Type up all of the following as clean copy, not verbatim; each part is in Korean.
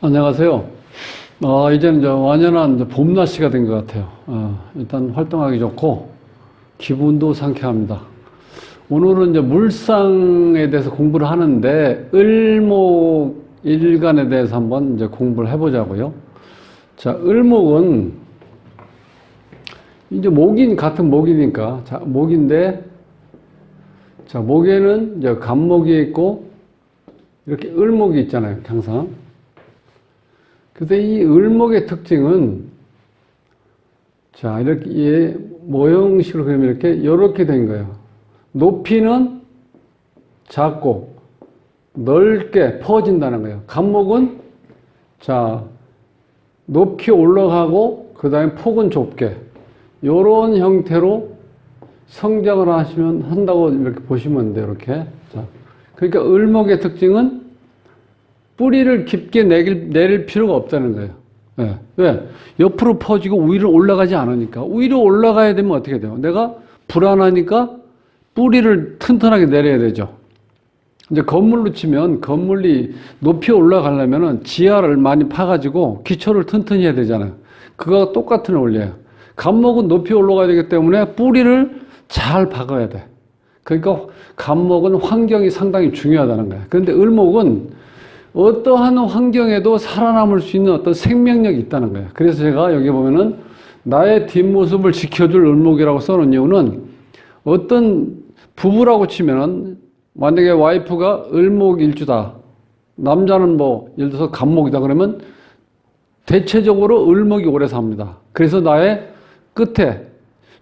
안녕하세요. 이제는 완연한 봄 날씨가 된 것 같아요. 일단 활동하기 좋고, 기분도 상쾌합니다. 오늘은 물상에 대해서 공부를 하는데, 을목일간에 대해서 한번 공부를 해보자고요. 자, 을목은, 같은 목이니까, 자, 목인데, 자, 목에는 간목이 있고, 이렇게 을목이 있잖아요, 항상. 그래서 이 을목의 특징은, 자, 이렇게, 모형식으로 그리면 이렇게 된 거예요. 높이는 작고, 넓게 퍼진다는 거예요. 간목은, 자, 높이 올라가고, 그 다음에 폭은 좁게. 요런 형태로 성장을 한다고 이렇게 보시면 돼요, 이렇게. 자, 그러니까 을목의 특징은 뿌리를 깊게 내릴 필요가 없다는 거예요. 네. 왜? 옆으로 퍼지고 위로 올라가지 않으니까. 위로 올라가야 되면 어떻게 돼요? 내가 불안하니까 뿌리를 튼튼하게 내려야 되죠. 이제 건물로 치면 건물이 높이 올라가려면 지하를 많이 파가지고 기초를 튼튼히 해야 되잖아요. 그거와 똑같은 원리예요. 간목은 높이 올라가야 되기 때문에 뿌리를 잘 박아야 돼. 그러니까 간목은 환경이 상당히 중요하다는 거예요. 그런데 을목은 어떠한 환경에도 살아남을 수 있는 어떤 생명력이 있다는 거예요. 그래서 제가 여기 보면은 나의 뒷모습을 지켜줄 을목이라고 써놓은 이유는 어떤 부부라고 치면은 만약에 와이프가 을목일주다. 남자는 예를 들어서 간목이다. 그러면 대체적으로 을목이 오래 삽니다. 그래서 나의 끝에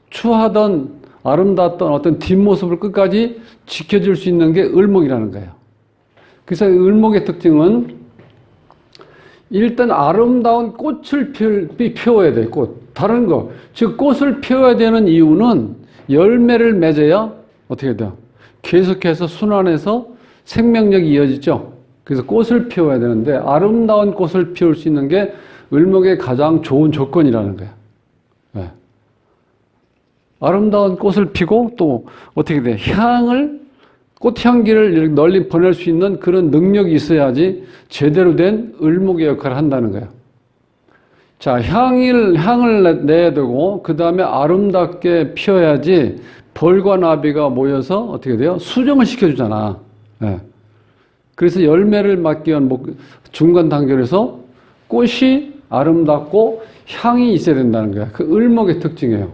추하던 아름다웠던 어떤 뒷모습을 끝까지 지켜줄 수 있는 게 을목이라는 거예요. 그래서 을목의 특징은 일단 아름다운 꽃을 피워야 돼, 꽃. 다른 거. 즉, 꽃을 피워야 되는 이유는 열매를 맺어야 어떻게 돼요? 계속해서 순환해서 생명력이 이어지죠. 그래서 꽃을 피워야 되는데 아름다운 꽃을 피울 수 있는 게 을목의 가장 좋은 조건이라는 거예요. 네. 아름다운 꽃을 피고 또 어떻게 돼? 꽃향기를 이렇게 널리 보낼 수 있는 그런 능력이 있어야지 제대로 된 을목의 역할을 한다는 거예요. 자, 향을 내야 되고, 그 다음에 아름답게 피어야지 벌과 나비가 모여서 어떻게 돼요? 수정을 시켜주잖아. 네. 그래서 열매를 맺기 위한 중간 단계에서 꽃이 아름답고 향이 있어야 된다는 거야. 그 을목의 특징이에요.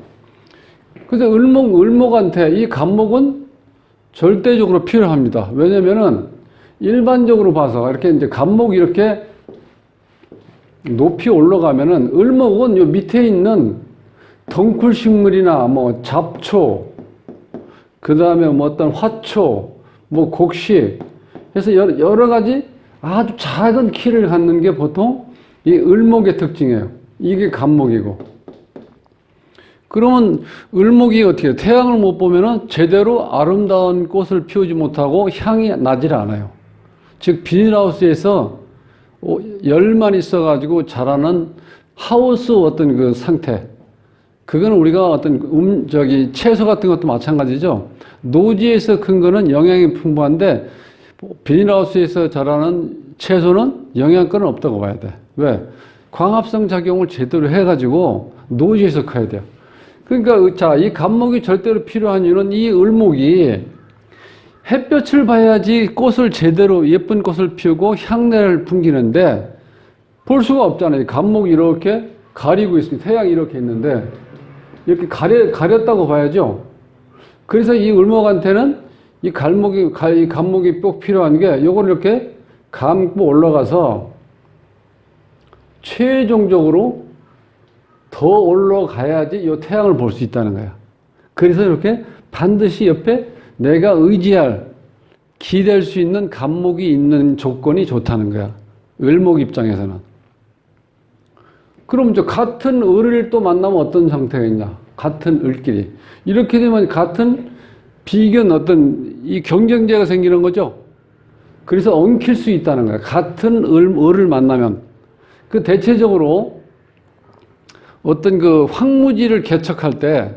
그래서 을목한테 이 간목은 절대적으로 필요합니다. 왜냐면은 일반적으로 봐서 이렇게 이제 간목이 이렇게 높이 올라가면은 을목은 요 밑에 있는 덩쿨식물이나 잡초, 그 다음에 어떤 화초, 곡식 해서 여러 가지 아주 작은 키를 갖는 게 보통 이 을목의 특징이에요. 이게 간목이고. 그러면 을목이 어떻게 해요? 태양을 못 보면은 제대로 아름다운 꽃을 피우지 못하고 향이 나질 않아요. 즉, 비닐하우스에서 열만 있어가지고 자라는 하우스 어떤 그 상태. 그거는 우리가 어떤 채소 같은 것도 마찬가지죠. 노지에서 큰 거는 영양이 풍부한데 비닐하우스에서 자라는 채소는 영양가는 없다고 봐야 돼. 왜? 광합성 작용을 제대로 해가지고 노지에서 커야 돼요. 그러니까, 자, 이 간목이 절대로 필요한 이유는 이 을목이 햇볕을 봐야지 꽃을 제대로 예쁜 꽃을 피우고 향내를 풍기는데 볼 수가 없잖아요. 간목이 이렇게 가리고 있습니다. 태양이 이렇게 있는데 이렇게 가렸다고 봐야죠. 그래서 이 을목한테는 이 간목이 꼭 필요한 게 요걸 이렇게 감고 올라가서 최종적으로 더 올라가야지 이 태양을 볼 수 있다는 거야. 그래서 이렇게 반드시 옆에 내가 기댈 수 있는 간목이 있는 조건이 좋다는 거야. 을목 입장에서는. 그럼 같은 을을 또 만나면 어떤 상태가 있냐? 같은 을끼리. 이렇게 되면 같은 비견 이 경쟁제가 생기는 거죠. 그래서 엉킬 수 있다는 거야. 같은 을을 만나면. 대체적으로 어떤 황무지를 개척할 때,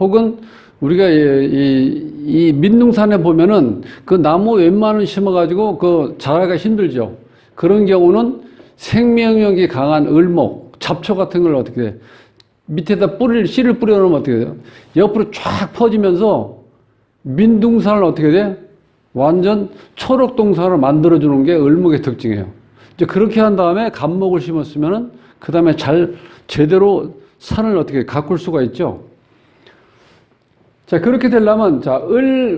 혹은 우리가 이 민둥산에 보면은 그 나무 웬만한 심어가지고 자라기가 힘들죠. 그런 경우는 생명력이 강한 을목, 잡초 같은 걸 어떻게 돼? 밑에다 씨를 뿌려놓으면 어떻게 돼요? 옆으로 쫙 퍼지면서 민둥산을 어떻게 돼? 완전 초록동산을 만들어주는 게 을목의 특징이에요. 이제 그렇게 한 다음에 갑목을 심었으면은 그 다음에 제대로 산을 어떻게 가꿀 수가 있죠. 자, 그렇게 되려면, 자,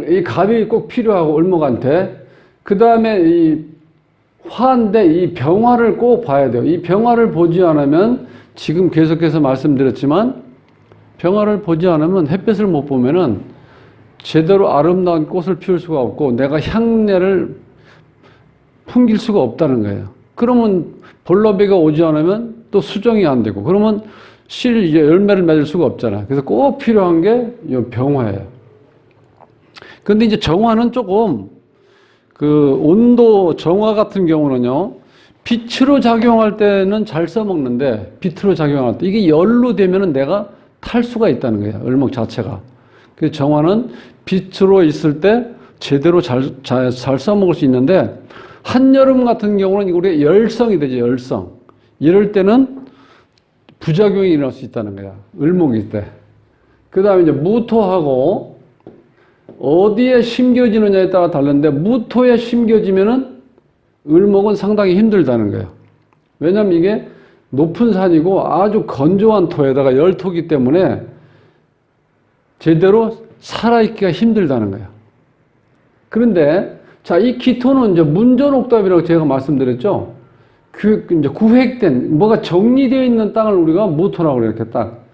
이 갑이 꼭 필요하고, 을목한테. 그 다음에 이 화인데 이 병화를 꼭 봐야 돼요. 이 병화를 보지 않으면 지금 계속해서 말씀드렸지만 병화를 보지 않으면 햇볕을 못 보면은 제대로 아름다운 꽃을 피울 수가 없고 내가 향내를 풍길 수가 없다는 거예요. 그러면 볼러비가 오지 않으면 또 수정이 안 되고 그러면 이제 열매를 맺을 수가 없잖아. 그래서 꼭 필요한 게 이 병화예요. 근데 이제 정화는 조금 그 온도 정화 같은 경우는요. 빛으로 작용할 때는 잘 써먹는데 빛으로 작용할 때 이게 열로 되면은 내가 탈 수가 있다는 거예요. 을목 자체가. 그래서 정화는 빛으로 있을 때 제대로 잘 써먹을 수 있는데 한여름 같은 경우는 우리가 열성이 되죠. 열성. 이럴 때는 부작용이 일어날 수 있다는 거야. 을목일 때. 그 다음에 이제 무토하고 어디에 심겨지느냐에 따라 다른데 무토에 심겨지면은 을목은 상당히 힘들다는 거예요. 왜냐면 이게 높은 산이고 아주 건조한 토에다가 열토기 때문에 제대로 살아있기가 힘들다는 거예요. 그런데 자, 이 기토는 이제 문전옥답이라고 제가 말씀드렸죠. 이제 구획된 뭐가 정리되어 있는 땅을 우리가 무토라고 그래요. 이렇게 딱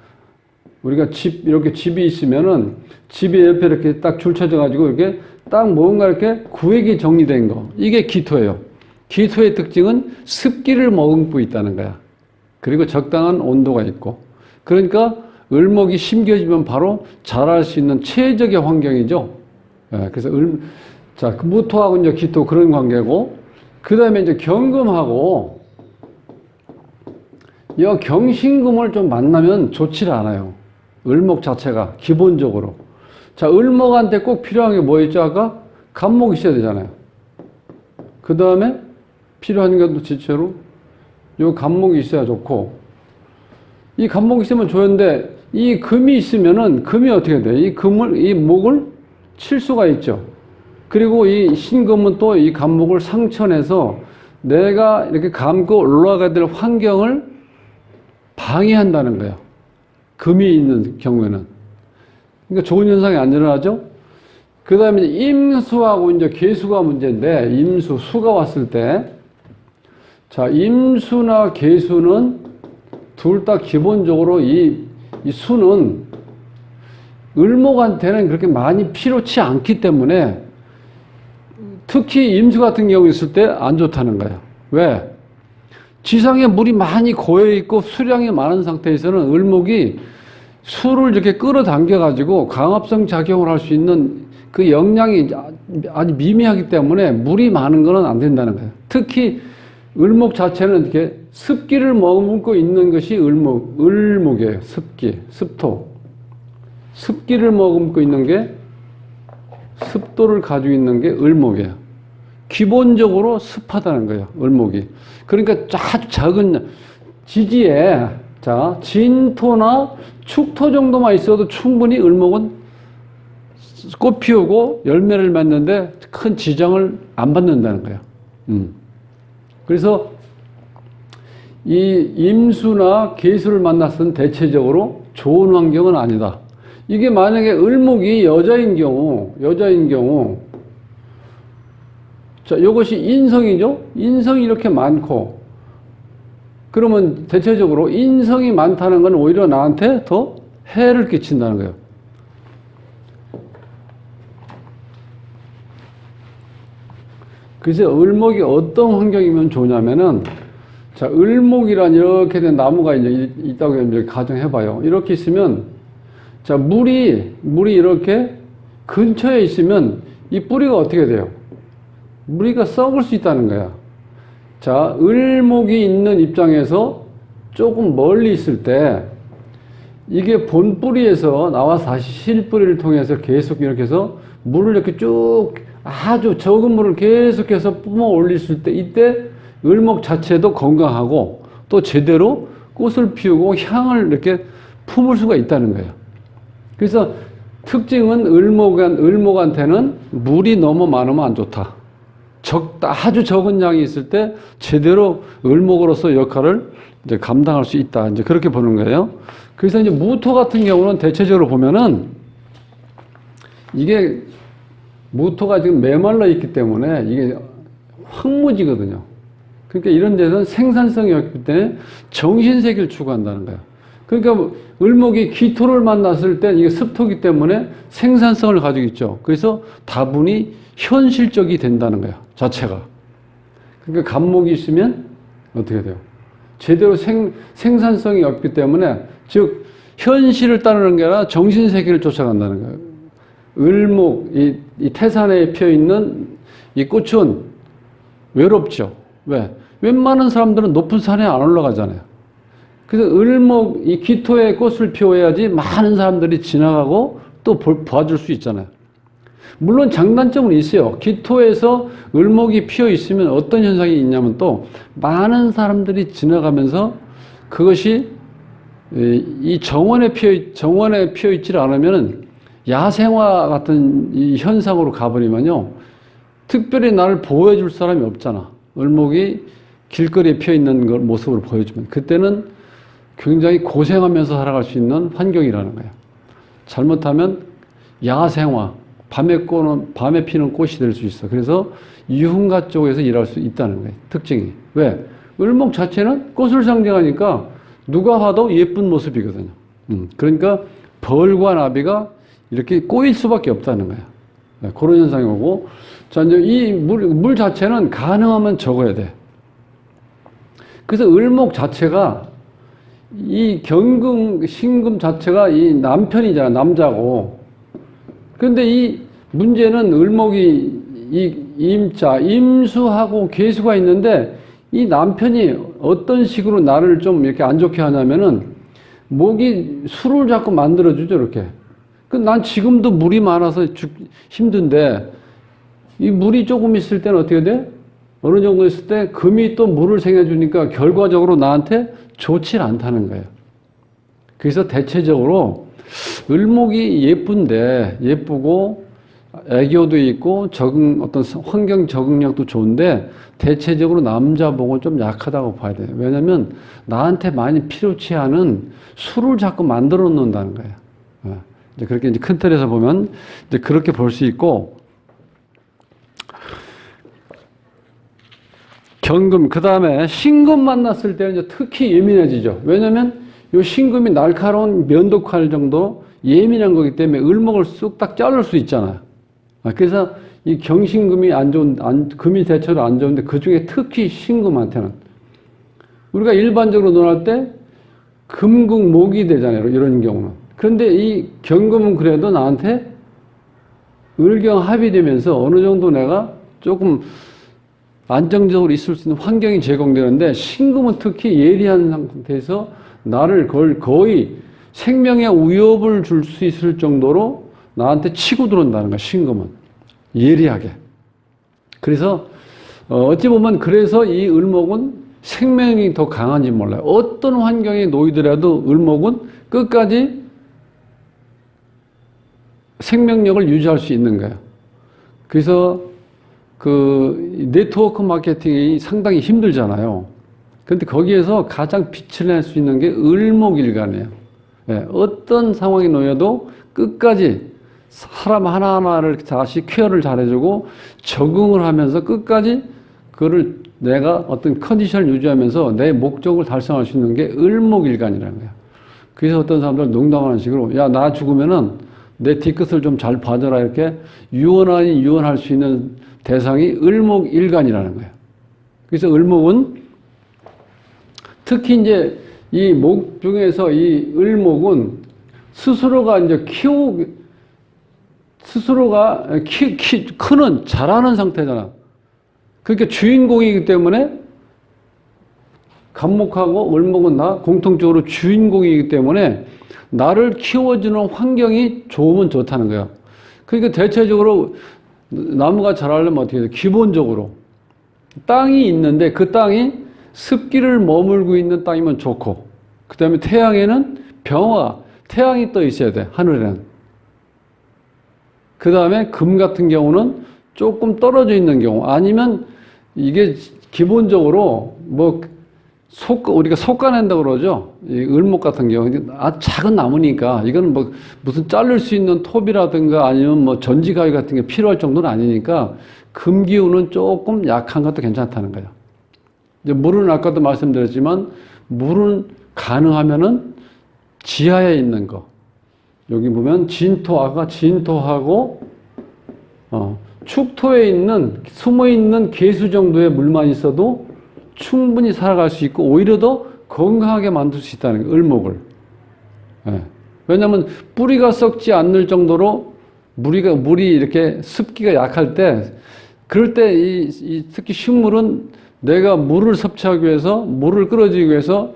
우리가 이렇게 집이 있으면은 집에 옆에 이렇게 딱 줄 쳐져 가지고 이렇게 딱 뭔가 이렇게 구획이 정리된 거. 이게 기토예요. 기토의 특징은 습기를 머금고 있다는 거야. 그리고 적당한 온도가 있고. 그러니까 을목이 심겨지면 바로 자랄 수 있는 최적의 환경이죠. 예, 그래서 자, 무토하고 이제 기토 그런 관계고, 그 다음에 이제 경금하고, 이 경신금을 좀 만나면 좋지 않아요. 을목 자체가, 기본적으로. 자, 을목한테 꼭 필요한 게 뭐 있죠? 아까? 갑목이 있어야 되잖아요. 그 다음에 필요한 것도 지체로, 요 갑목이 있어야 좋고, 이 갑목이 있으면 좋은데, 이 금이 있으면은, 금이 어떻게 돼요? 이 목을 칠 수가 있죠. 그리고 이 신금은 또 이 갑목을 상천해서 내가 이렇게 감고 올라가야 될 환경을 방해한다는 거예요. 금이 있는 경우에는. 그러니까 좋은 현상이 안 일어나죠? 그 다음에 임수하고 이제 계수가 문제인데, 임수, 수가 왔을 때, 자, 임수나 계수는 둘 다 기본적으로 이 수는 을목한테는 그렇게 많이 필요치 않기 때문에 특히 임수 같은 경우 있을 때 안 좋다는 거예요. 왜? 지상에 물이 많이 고여있고 수량이 많은 상태에서는 을목이 수를 이렇게 끌어당겨가지고 강압성 작용을 할 수 있는 그 역량이 아주 미미하기 때문에 물이 많은 거는 안 된다는 거예요. 특히 을목 자체는 이렇게 습기를 머금고 있는 것이 을목이에요. 습기, 습토. 습기를 머금고 있는 게 습도를 가지고 있는 게 을목이에요. 기본적으로 습하다는 거예요. 을목이. 그러니까 아주 작은 지지에 자, 진토나 축토 정도만 있어도 충분히 을목은 꽃 피우고 열매를 맺는데 큰 지장을 안 받는다는 거예요. 그래서 이 임수나 계수를 만났을 때 대체적으로 좋은 환경은 아니다. 이게 만약에 을목이 여자인 경우, 자, 이것이 인성이죠? 인성이 이렇게 많고, 그러면 대체적으로 인성이 많다는 건 오히려 나한테 더 해를 끼친다는 거예요. 그래서 을목이 어떤 환경이면 좋냐면은, 자, 을목이란 이렇게 된 나무가 이제 있다고 이제 가정해봐요. 이렇게 있으면, 자, 물이 이렇게 근처에 있으면 이 뿌리가 어떻게 돼요? 뿌리가 썩을 수 있다는 거야. 자, 을목이 있는 입장에서 조금 멀리 있을 때 이게 본 뿌리에서 나와서 다시 실뿌리를 통해서 계속 이렇게 해서 물을 이렇게 쭉 아주 적은 물을 계속해서 뿜어 올렸을 때 이때 을목 자체도 건강하고 또 제대로 꽃을 피우고 향을 이렇게 품을 수가 있다는 거예요. 그래서 특징은 을목한테는 물이 너무 많으면 안 좋다. 아주 적은 양이 있을 때 제대로 을목으로서 역할을 이제 감당할 수 있다. 이제 그렇게 보는 거예요. 그래서 이제 무토 같은 경우는 대체적으로 보면은 이게 무토가 지금 메말라 있기 때문에 이게 황무지거든요. 그러니까 이런 데서는 생산성이 없기 때문에 정신세계를 추구한다는 거예요. 그러니까 을목이 기토를 만났을 때 이게 습토기 때문에 생산성을 가지고 있죠. 그래서 다분히 현실적이 된다는 거예요. 자체가. 그러니까 간목이 있으면 어떻게 돼요? 제대로 생산성이 없기 때문에 즉 현실을 따르는 게 아니라 정신세계를 쫓아간다는 거예요. 을목, 이 태산에 피어있는 이 꽃은 외롭죠. 왜? 웬만한 사람들은 높은 산에 안 올라가잖아요. 그래서 을목, 이 기토에 꽃을 피워야지 많은 사람들이 지나가고 또 봐줄 수 있잖아요. 물론 장단점은 있어요. 기토에서 을목이 피어 있으면 어떤 현상이 있냐면 또 많은 사람들이 지나가면서 그것이 이 정원에 피어 있지 않으면은 야생화 같은 이 현상으로 가버리면요. 특별히 나를 보호해 줄 사람이 없잖아. 을목이 길거리에 피어 있는 걸 모습을 보여주면 그때는 굉장히 고생하면서 살아갈 수 있는 환경이라는 거예요. 잘못하면 야생화, 밤에 피는 꽃이 될 수 있어. 그래서 유흥가 쪽에서 일할 수 있다는 거예요. 특징이. 왜? 을목 자체는 꽃을 상징하니까 누가 봐도 예쁜 모습이거든요. 그러니까 벌과 나비가 이렇게 꼬일 수밖에 없다는 거예요. 네, 그런 현상이 오고. 자, 이제 이 물 자체는 가능하면 적어야 돼. 그래서 을목 자체가 이 경금, 신금 자체가 이 남편이잖아. 남자고. 그런데 이 문제는 을목이 이 임수하고 계수가 있는데 이 남편이 어떤 식으로 나를 좀 이렇게 안 좋게 하냐면은 목이 술을 자꾸 만들어주죠, 이렇게. 난 지금도 물이 많아서 힘든데 이 물이 조금 있을 때는 어떻게 돼? 어느 정도 있을 때 금이 또 물을 생겨주니까 결과적으로 나한테 좋지 않다는 거예요. 그래서 대체적으로 을목이 예쁘고 애교도 있고 어떤 환경 적응력도 좋은데 대체적으로 남자복은 좀 약하다고 봐야 돼요. 왜냐면 나한테 많이 필요치 않은 술을 자꾸 만들어 놓는다는 거예요. 이제 그렇게 이제 큰 틀에서 보면 이제 그렇게 볼 수 있고 경금 그 다음에 신금 만났을 때는 이제 특히 예민해지죠. 왜냐면 이 신금이 날카로운 면도칼 정도 예민한 거기 때문에 을목을 쑥딱 자를 수 있잖아요. 그래서 이 경신금이 금이 대체로 안 좋은데 그 중에 특히 신금한테는 우리가 일반적으로 논할 때 금국목이 되잖아요. 이런 경우는. 그런데 이 경금은 그래도 나한테 을경합이 되면서 어느 정도 내가 조금 안정적으로 있을 수 있는 환경이 제공되는데 신금은 특히 예리한 상태에서 나를 거의 생명에 위협을 줄 수 있을 정도로 나한테 치고 들어온다는 거야, 신금은. 예리하게. 그래서 어찌 보면 그래서 이 을목은 생명이 더 강한지 몰라요. 어떤 환경에 놓이더라도 을목은 끝까지 생명력을 유지할 수 있는 거예요. 그래서 그 네트워크 마케팅이 상당히 힘들잖아요. 그런데 거기에서 가장 빛을 낼 수 있는 게 을목일간이에요. 네, 어떤 상황에 놓여도 끝까지 사람 하나하나를 다시 케어를 잘해주고 적응을 하면서 끝까지 그거를 내가 어떤 컨디션을 유지하면서 내 목적을 달성할 수 있는 게 을목일간이라는 거예요. 그래서 어떤 사람들은 농담하는 식으로 야, 나 죽으면은 내 뒤끝을 좀 잘 봐줘라 이렇게 유언할 수 있는 대상이 을목일간이라는 거예요. 그래서 을목은 특히 이제 이 목 중에서 이 을목은 스스로가 이제 크는 잘하는 상태잖아. 그러니까 주인공이기 때문에 간목하고 을목은 다 공통적으로 주인공이기 때문에 나를 키워주는 환경이 좋으면 좋다는 거야. 그러니까 대체적으로 나무가 자라려면 어떻게 돼? 기본적으로 땅이 있는데 그 땅이 습기를 머물고 있는 땅이면 좋고, 그 다음에 태양에는 병화, 태양이 떠 있어야 돼, 하늘에는. 그 다음에 금 같은 경우는 조금 떨어져 있는 경우, 아니면 이게 기본적으로 뭐 우리가 솎아낸다고 그러죠. 이 을목 같은 경우, 작은 나무니까 이건 뭐 무슨 자를 수 있는 톱이라든가 아니면 뭐 전지가위 같은 게 필요할 정도는 아니니까 금 기운은 조금 약한 것도 괜찮다는 거예요. 이제 물은 아까도 말씀드렸지만 물은 가능하면은 지하에 있는 거. 여기 보면 진토하고 축토에 있는 숨어 있는 개수 정도의 물만 있어도 충분히 살아갈 수 있고 오히려 더 건강하게 만들 수 있다는 거예요, 을목을. 예. 왜냐하면 뿌리가 썩지 않을 정도로 물이 이렇게 습기가 약할 때, 그럴 때 특히 식물은 내가 물을 섭취하기 위해서, 물을 끌어들이기 위해서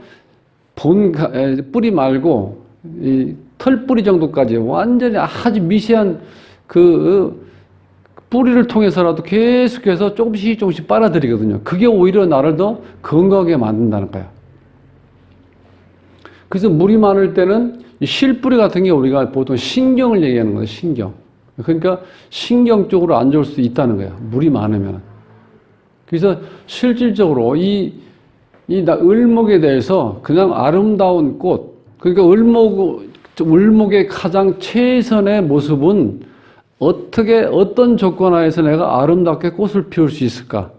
뿌리 말고 이 털뿌리 정도까지 완전히 아주 미세한 뿌리를 통해서라도 계속해서 조금씩 빨아들이거든요. 그게 오히려 나를 더 건강하게 만든다는 거야. 그래서 물이 많을 때는 이 실뿌리 같은 게 우리가 보통 신경을 얘기하는 거예요, 신경. 그러니까 신경 쪽으로 안 좋을 수도 있다는 거야, 물이 많으면. 그래서 실질적으로 을목에 대해서 그냥 아름다운 꽃, 그러니까 을목의 가장 최선의 모습은 어떤 조건 하에서 내가 아름답게 꽃을 피울 수 있을까?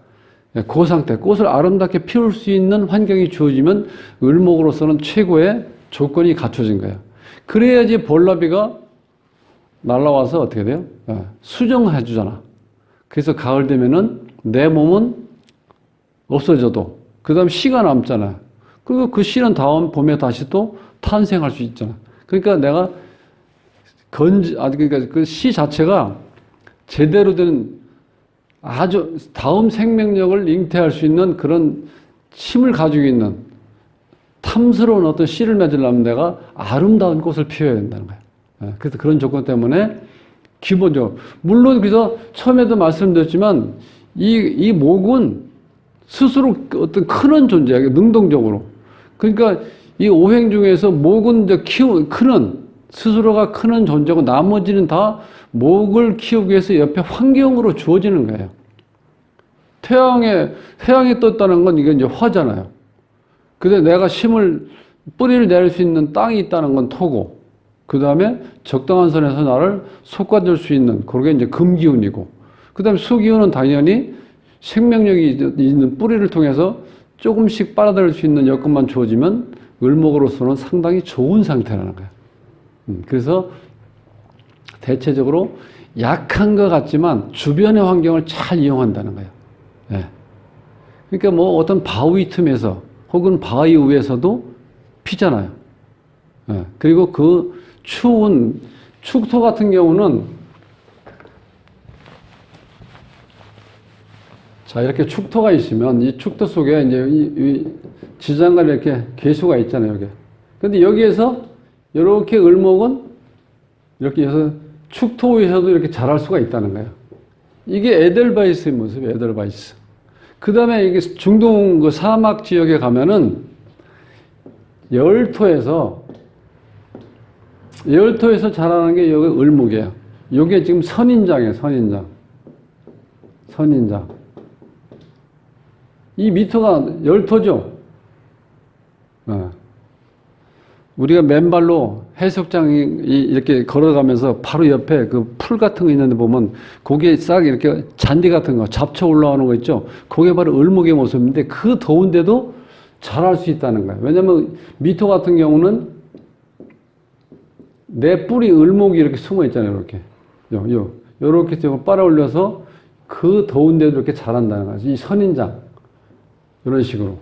그 상태, 꽃을 아름답게 피울 수 있는 환경이 주어지면 을목으로서는 최고의 조건이 갖춰진 거예요. 그래야지 벌나비가 날라와서 어떻게 돼요? 수정해 주잖아. 그래서 가을 되면은 내 몸은 없어져도 그 다음 씨가 남잖아. 그리고 그 씨는 다음 봄에 다시 또 탄생할 수 있잖아. 그러니까 내가 그러니까 그 씨 자체가 제대로 된 아주 다음 생명력을 잉태할 수 있는 그런 힘을 가지고 있는 탐스러운 어떤 씨를 맺으려면 내가 아름다운 꽃을 피워야 된다는 거예요. 그래서 그런 조건 때문에 기본적으로, 물론 그래서 처음에도 말씀드렸지만 이 목은 스스로 어떤 크는 존재예요, 능동적으로. 그러니까 이 오행 중에서 목은 이제 스스로가 크는 존재고 나머지는 다 목을 키우기 위해서 옆에 환경으로 주어지는 거예요. 태양이 떴다는 건 이게 이제 화잖아요. 근데 내가 뿌리를 내릴 수 있는 땅이 있다는 건 토고, 그 다음에 적당한 선에서 나를 솎아줄 수 있는, 그게 이제 금기운이고, 그 다음에 수기운은 당연히 생명력이 있는 뿌리를 통해서 조금씩 빨아들일 수 있는 여건만 주어지면 을목으로서는 상당히 좋은 상태라는 거예요. 그래서 대체적으로 약한 것 같지만 주변의 환경을 잘 이용한다는 거예요. 네. 그러니까 뭐 어떤 바위 틈에서 혹은 바위 위에서도 피잖아요. 네. 그리고 그 추운 축토 같은 경우는, 자, 이렇게 축토가 있으면 이 축토 속에 이제 이 지장간 이렇게 개수가 있잖아요, 여기. 근데 여기에서 이렇게 을목은 이렇게 해서 축토 위에서도 이렇게 자랄 수가 있다는 거예요. 이게 에델바이스의 모습이에요, 에델바이스. 그 다음에 이게 중동 그 사막 지역에 가면은 열토에서 자라는 게 여기 을목이에요. 이게 지금 선인장이에요, 선인장. 이 밑에가 열토죠. 우리가 맨발로 해수욕장이 이렇게 걸어가면서 바로 옆에 그 풀 같은 거 있는데 보면 거기에 싹 이렇게 잔디 같은 거 잡쳐 올라오는 거 있죠. 그게 바로 을목의 모습인데 그 더운데도 자랄 수 있다는 거예요. 왜냐면 미토 같은 경우는 내 뿌리 을목이 이렇게 숨어 있잖아요. 이렇게. 요렇게 좀 빨아 올려서 그 더운데도 이렇게 자란다는 거예요. 이 선인장. 이런 식으로.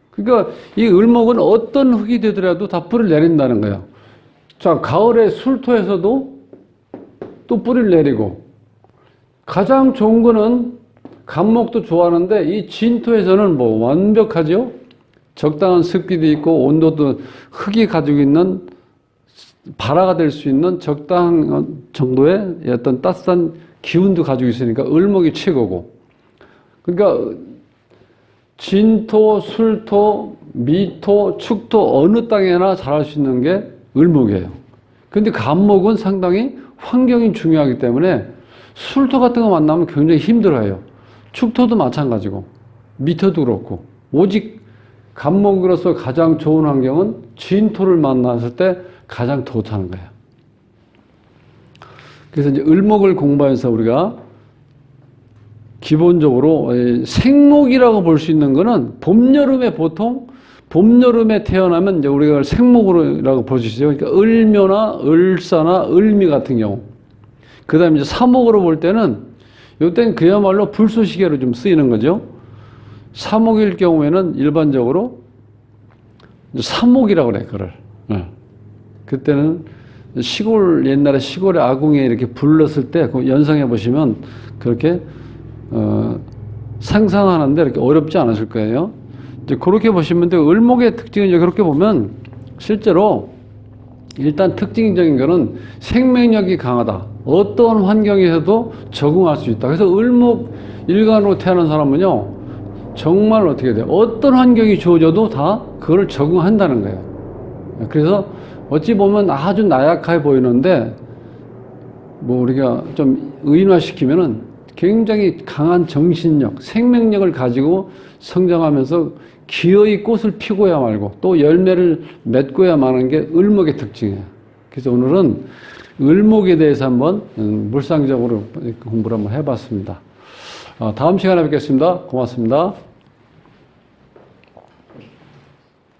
그러니까 이 을목은 어떤 흙이 되더라도 다 뿌리를 내린다는 거예요. 자, 가을에 술토에서도 또 뿌리를 내리고, 가장 좋은 거는 간목도 좋아하는데 이 진토에서는 뭐 완벽하죠? 적당한 습기도 있고 온도도 흙이 가지고 있는 발화가 될 수 있는 적당한 정도의 어떤 따뜻한 기운도 가지고 있으니까 을목이 최고고. 그러니까 진토, 술토, 미토, 축토 어느 땅에나 자랄 수 있는 게 을목이에요. 근데 간목은 상당히 환경이 중요하기 때문에 술토 같은 거 만나면 굉장히 힘들어해요. 축토도 마찬가지고 미토도 그렇고 오직 간목으로서 가장 좋은 환경은 진토를 만났을 때 가장 좋다는 거예요. 그래서 이제 을목을 공부해서 우리가 기본적으로 생목이라고 볼 수 있는 거는 봄, 여름에 보통 봄, 여름에 태어나면 이제 우리가 생목으로라고 볼 수 있어요. 그러니까 을묘나 을사나 을미 같은 경우. 그 다음에 이제 사목으로 볼 때는 이때는 그야말로 불쏘시개로 좀 쓰이는 거죠. 사목일 경우에는 일반적으로 사목이라고 그래, 그걸. 그때는 시골, 옛날에 시골의 아궁이에 이렇게 불렀을 때, 연상해 보시면 그렇게, 상상하는데 이렇게 어렵지 않으실 거예요. 이제 그렇게 보시면 돼요. 을목의 특징은 이제 그렇게 보면 실제로 일단 특징적인 거는 생명력이 강하다. 어떤 환경에서도 적응할 수 있다. 그래서 을목 일간으로 태어난 사람은요, 정말 어떻게 돼요? 어떤 환경이 주어져도 다 그걸 적응한다는 거예요. 그래서 어찌 보면 아주 나약해 보이는데, 뭐 우리가 좀 의인화시키면은 굉장히 강한 정신력, 생명력을 가지고 성장하면서 기어이 꽃을 피고야 말고 또 열매를 맺고야 마는 게 을목의 특징이에요. 그래서 오늘은 을목에 대해서 한번 물상적으로 공부를 한번 해봤습니다. 다음 시간에 뵙겠습니다. 고맙습니다.